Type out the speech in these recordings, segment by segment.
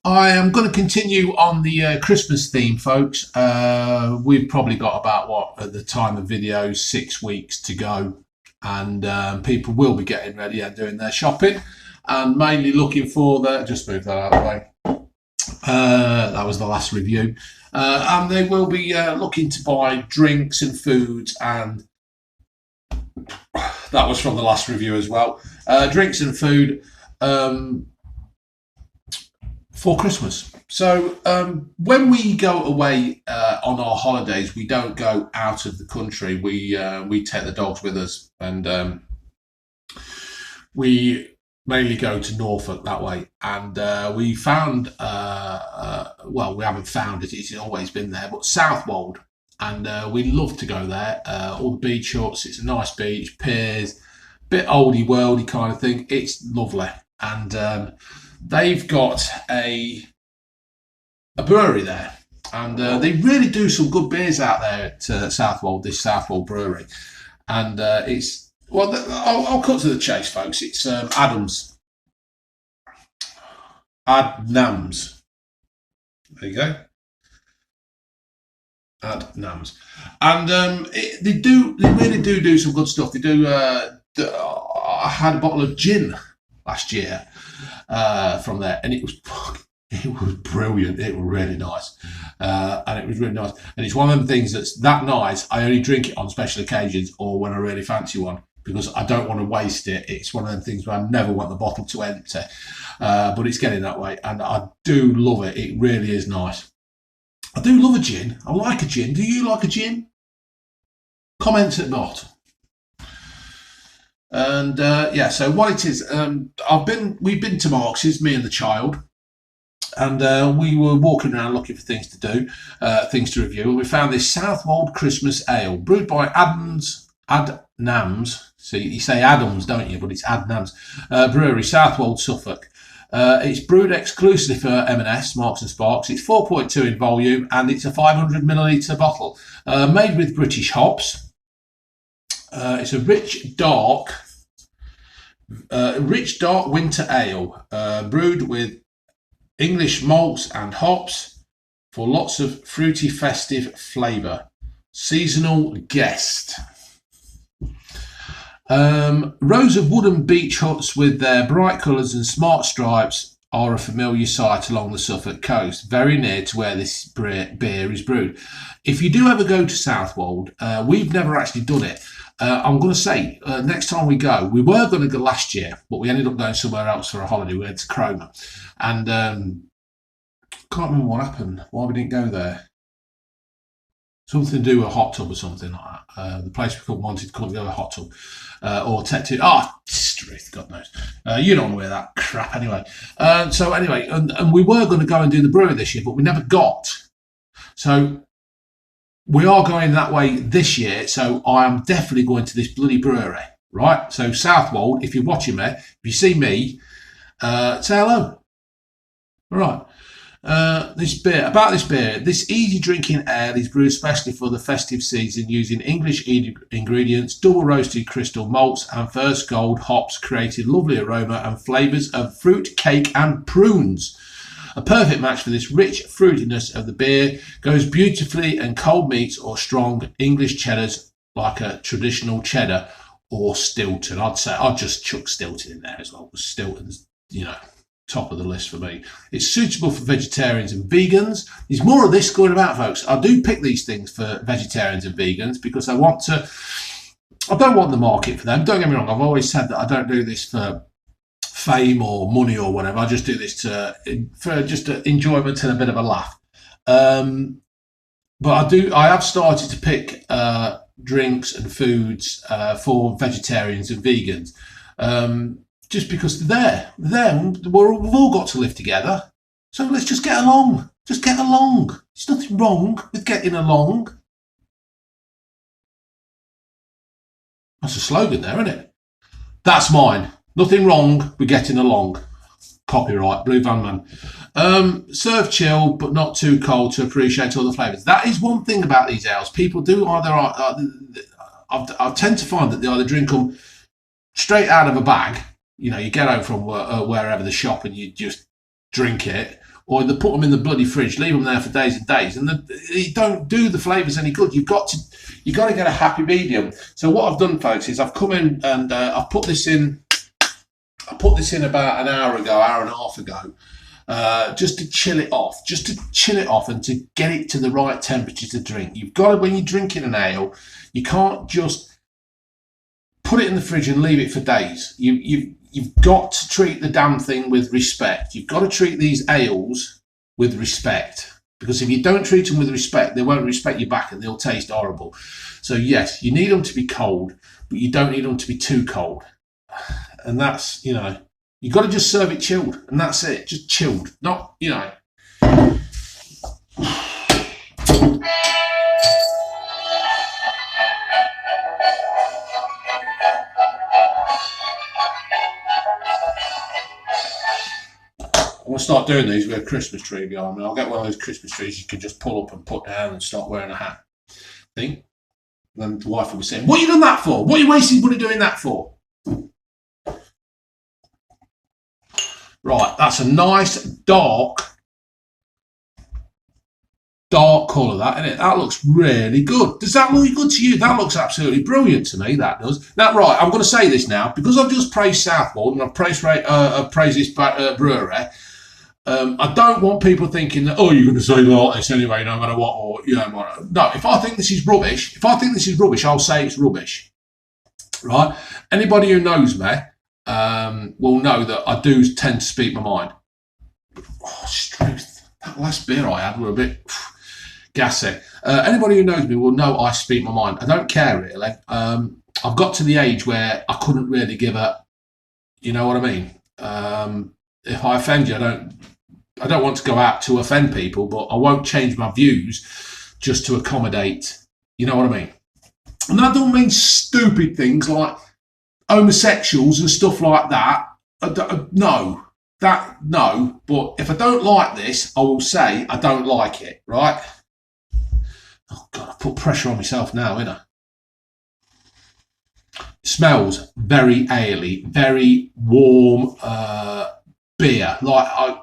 I am going to continue on the Christmas theme, folks. We've probably got about, what, at the time of video, 6 weeks to go. And people will be getting ready and doing their shopping. And mainly looking for just move that out of the way. That was the last review. And they will be looking to buy drinks and foods, and that was from the last review as well. Drinks and food for Christmas. So when we go away on our holidays, we don't go out of the country. We take the dogs with us, and we mainly go to Norfolk that way. And we found, well, we haven't found it, it's always been there, but Southwold. And we love to go there. All the beach huts, it's a nice beach, piers, bit oldie worldy kind of thing. It's lovely. And they've got a brewery there. And they really do some good beers out there at Southwold, this Southwold brewery. And it's, well, I'll cut to the chase, folks. It's Adnams. Adnams. There you go. Adnams. And they really do some good stuff. They do. I had a bottle of gin last year from there, and it was brilliant. It was really nice, and it was really nice. And it's one of them things that's that nice. I only drink it on special occasions or when I really fancy one, because I don't want to waste it. It's one of them things where I never want the bottle to empty, but it's getting that way, and I do love it. It really is nice. I do love a gin. I like a gin. Do you like a gin? Comment at the bottom. And yeah, so what it is, we've been to Marx's, me and the child, and we were walking around looking for things to do, things to review, and we found this Southwold Christmas Ale, brewed by Adnams. So you say Adams, don't you? But it's Adnams Brewery, Southwold, Suffolk. It's brewed exclusively for M&S, Marks and Sparks. It's 4.2 in volume, and it's a 500 millilitre bottle, made with British hops. It's a rich dark winter ale, brewed with English malts and hops for lots of fruity, festive flavour. Seasonal guest. Rows of wooden beach huts with their bright colours and smart stripes are a familiar sight along the Suffolk coast, very near to where this beer is brewed. If you do ever go to Southwold, we've never actually done it. I'm going to say, next time we go, we were going to go last year, but we ended up going somewhere else for a holiday. We went to Cromer, and can't remember what happened, why we didn't go there. Something to do with a hot tub or something like that. The place we wanted couldn't go to a hot tub. Or tattoo. Strith, God knows. You don't want to wear that crap anyway. So anyway, and we were going to go and do the brewery this year, but we never got. So we are going that way this year. So I am definitely going to this bloody brewery, right? So Southwold, if you're watching me, if you see me, say hello. All right. This beer, this easy drinking ale is brewed especially for the festive season using English ingredients, double roasted crystal malts and first gold hops created lovely aroma and flavours of fruit, cake and prunes. A perfect match for this rich fruitiness of the beer, goes beautifully in cold meats or strong English cheddars like a traditional cheddar or Stilton. I'd just chuck Stilton in there as well, because Stilton's, top of the list for me. It's suitable for vegetarians and vegans. There's more of this going about, folks. I do pick these things for vegetarians and vegans because I don't want the market for them. Don't get me wrong, I've always said that I don't do this for fame or money or whatever. I just do this for just enjoyment and a bit of a laugh. But I have started to pick drinks and foods for vegetarians and vegans. Just because they're there. We've all got to live together. So let's just get along. Just get along. There's nothing wrong with getting along. That's a slogan there, isn't it? That's mine. Nothing wrong with getting along. Copyright, Blue Van Man. Serve chilled, but not too cold to appreciate all the flavours. That is one thing about these ales. People do either... I tend to find that they either drink them straight out of a bag. You get home from wherever the shop and you just drink it, or they put them in the bloody fridge, leave them there for days and days, and they don't do the flavours any good. You've got to get a happy medium. So what I've done, folks, is I've come in and I've put this in. I put this in about an hour and a half ago, just to chill it off, and to get it to the right temperature to drink. You've got to, when you're drinking an ale, you can't just put it in the fridge and leave it for days. You've got to treat the damn thing with respect. You've got to treat these ales with respect, because if you don't treat them with respect, they won't respect you back and they'll taste horrible. So yes, you need them to be cold, but you don't need them to be too cold. And that's, you've got to just serve it chilled, and that's it. Just chilled, not, I want to start doing these with a Christmas tree behind me. I'll get one of those Christmas trees you can just pull up and put down and start wearing a hat. Think? And then the wife will be saying, "What are you done that for? What are you wasting money doing that for?" Right, that's a nice dark colour, that, isn't it? That looks really good. Does that look good to you? That looks absolutely brilliant to me, that does. Now, right, I'm going to say this now, because I've just praised Southwold and I've praised this brewery. I don't want people thinking that, oh, you're going to say like this anyway, no matter what, or no. If I think this is rubbish, I'll say it's rubbish. Right? Anybody who knows me will know that I do tend to speak my mind. Oh, truth. That last beer I had were a bit gassy. Anybody who knows me will know I speak my mind. I don't care really. I've got to the age where I couldn't really give a, you know what I mean? If I offend you, I don't want to go out to offend people, but I won't change my views just to accommodate, you know what I mean? And that don't mean stupid things like homosexuals and stuff like that. No. But if I don't like this, I will say I don't like it, right? Oh, God, I put pressure on myself now, innit? It smells very ale-y, very warm beer, like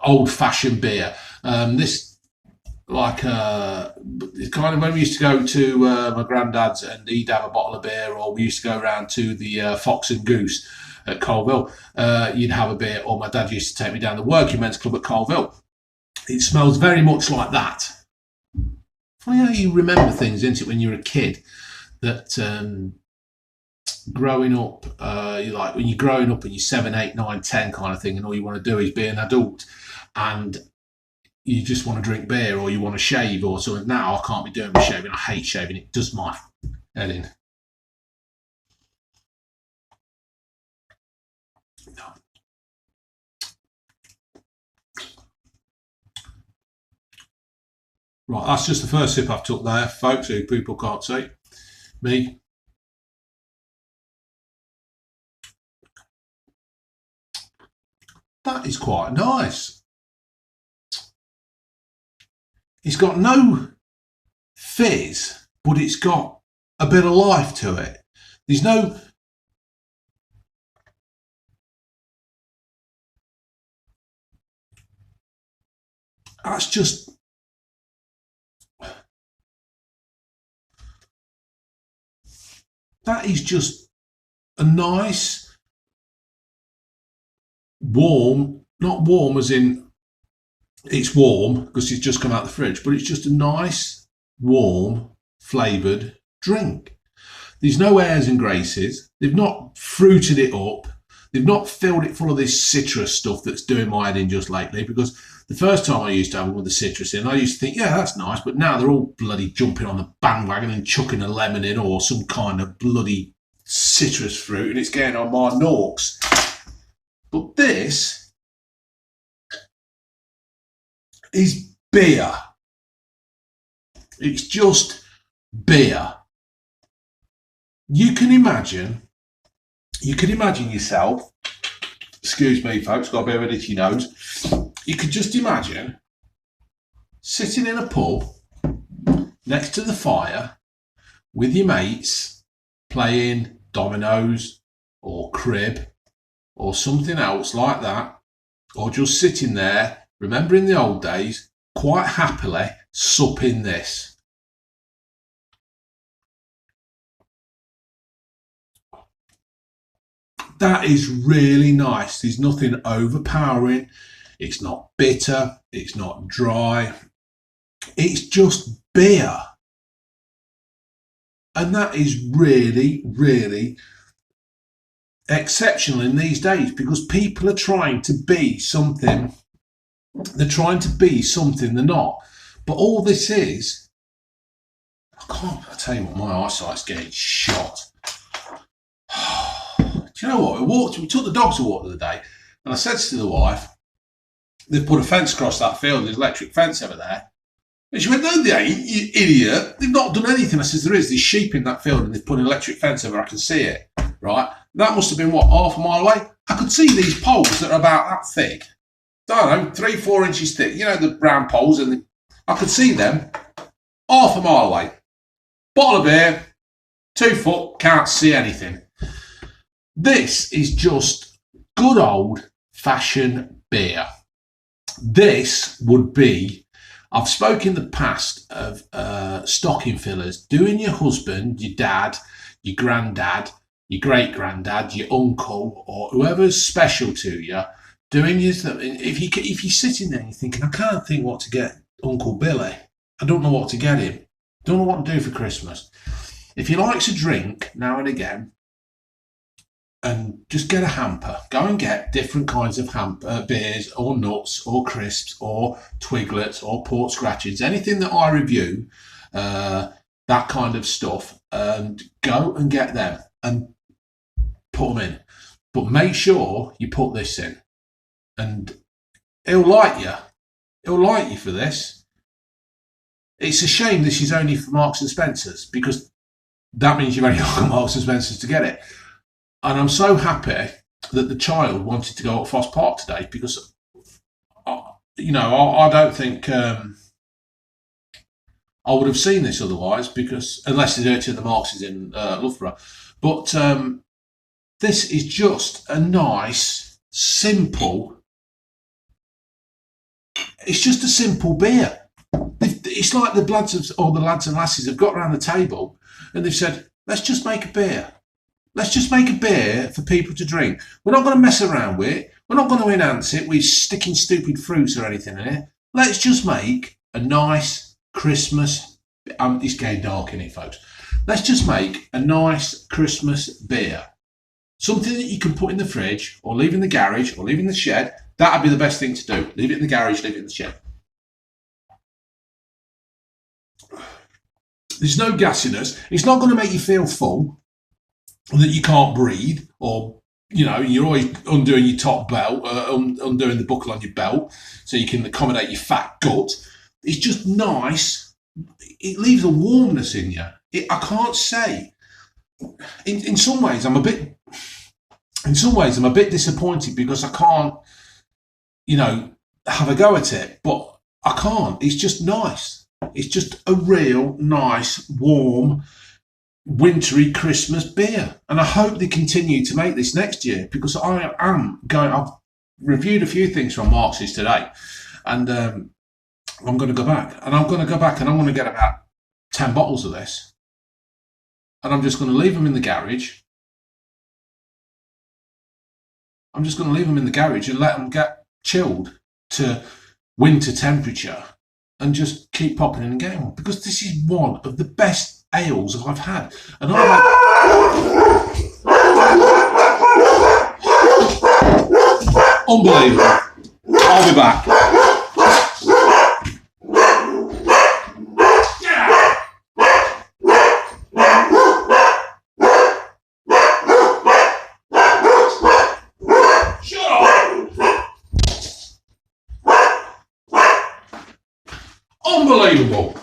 old-fashioned beer. This, like, it's kind of when we used to go to my granddad's and he'd have a bottle of beer, or we used to go around to the Fox and Goose at Colville. You'd have a beer, or my dad used to take me down the working men's club at Colville. It smells very much like that. Funny how you remember things, isn't it, when you're a kid, that growing up, when you're growing up and you're 7, 8, 9, 10 kind of thing, and all you want to do is be an adult, and you just want to drink beer, or you want to shave or something. Now I can't be doing my shaving. I hate shaving. It does my head in. No. Right, that's just the first sip I've took there, folks, who people can't see. Me. That is quite nice. It's got no fizz, but it's got a bit of life to it. There's no... That's just... That is just a nice, warm, not warm as in it's warm because it's just come out of the fridge, but it's just a nice, warm, flavoured drink. There's no airs and graces. They've not fruited it up. They've not filled it full of this citrus stuff that's doing my head in just lately, because the first time I used to have them with the citrus in, I used to think, yeah, that's nice, but now they're all bloody jumping on the bandwagon and chucking a lemon in or some kind of bloody citrus fruit, and it's getting on my norks. But this is beer. It's just beer. You can imagine yourself, excuse me folks, got a bit of an itchy nose. You could just imagine sitting in a pub next to the fire with your mates playing dominoes or crib or something else like that, or just sitting there remember in the old days, quite happily supping this. That is really nice. There's nothing overpowering. It's not bitter. It's not dry. It's just beer. And that is really, really exceptional in these days, because people are trying to be something. They're trying to be something they're not. But all this is, I tell you what, my eyesight's getting shot. Do you know what? We took the dogs a walk the other day, and I said to the wife, they've put a fence across that field, there's an electric fence over there. And she went, no, they ain't, you idiot. They've not done anything. I said, there's sheep in that field, and they've put an electric fence over, I can see it, right? That must have been, what, half a mile away? I could see these poles that are about that thick. I don't know, 3-4 inches thick. You know, the brown poles, and I could see them half a mile away. Bottle of beer, 2 foot, can't see anything. This is just good old fashioned beer. This would be, I've spoken in the past of stocking fillers, doing your husband, your dad, your granddad, your great granddad, your uncle, or whoever's special to you, doing your stuff. If you're sitting there and you're thinking, I can't think what to get Uncle Billy, I don't know what to get him, don't know what to do for Christmas. If he likes a drink now and again, and just get a hamper. Go and get different kinds of beers or nuts or crisps or twiglets or port scratchings, anything that I review, that kind of stuff, and go and get them and put them in. But make sure you put this in, and he'll like you. He'll like you for this. It's a shame this is only for Marks and Spencer's, because that means you've only got Marks and Spencer's to get it. And I'm so happy that the child wanted to go at Foss Park today, because, you know, I don't think I would have seen this otherwise, because unless they do it to the Marks in Loughborough. But this is just a nice, simple. It's just a simple beer. It's like the lads and lasses have got around the table and they've said, let's just make a beer. Let's just make a beer for people to drink. We're not going to mess around with it. We're not going to enhance it with sticking stupid fruits or anything in it. Let's just make a nice Christmas. It's getting dark in it, folks. Let's just make a nice Christmas beer. Something that you can put in the fridge or leave in the garage or leave in the shed. That'd be the best thing to do. Leave it in the garage, leave it in the shed. There's no gassiness. It's not going to make you feel full, that you can't breathe, or, you know, you're always undoing your top belt, undoing the buckle on your belt so you can accommodate your fat gut. It's just nice. It leaves a warmness in you. I can't say. In some ways, I'm a bit disappointed because I can't, you know, have a go at it, but I can't. It's just nice. It's just a real nice, warm, wintry Christmas beer, and I hope they continue to make this next year, because I've reviewed a few things from Marks's today, and I'm going to go back and I'm going to get about 10 bottles of this, and I'm just going to leave them in the garage. I'm just going to leave them in the garage and let them get chilled to winter temperature, and just keep popping in and getting one, because this is one of the best ales I've had. And unbelievable. I'll be back. Shut up. Unbelievable.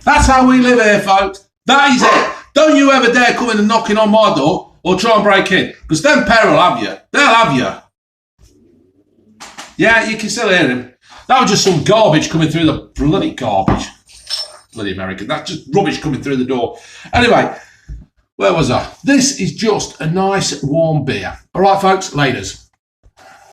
That's how we live here, folks. That is it. Don't you ever dare come in and knocking on my door or try and break in, because them pair will have you. They'll have you. Yeah, you can still hear him. That was just some garbage coming through the bloody garbage. Bloody American. That's just rubbish coming through the door. Anyway, where was I? This is just a nice warm beer. All right, folks, laters.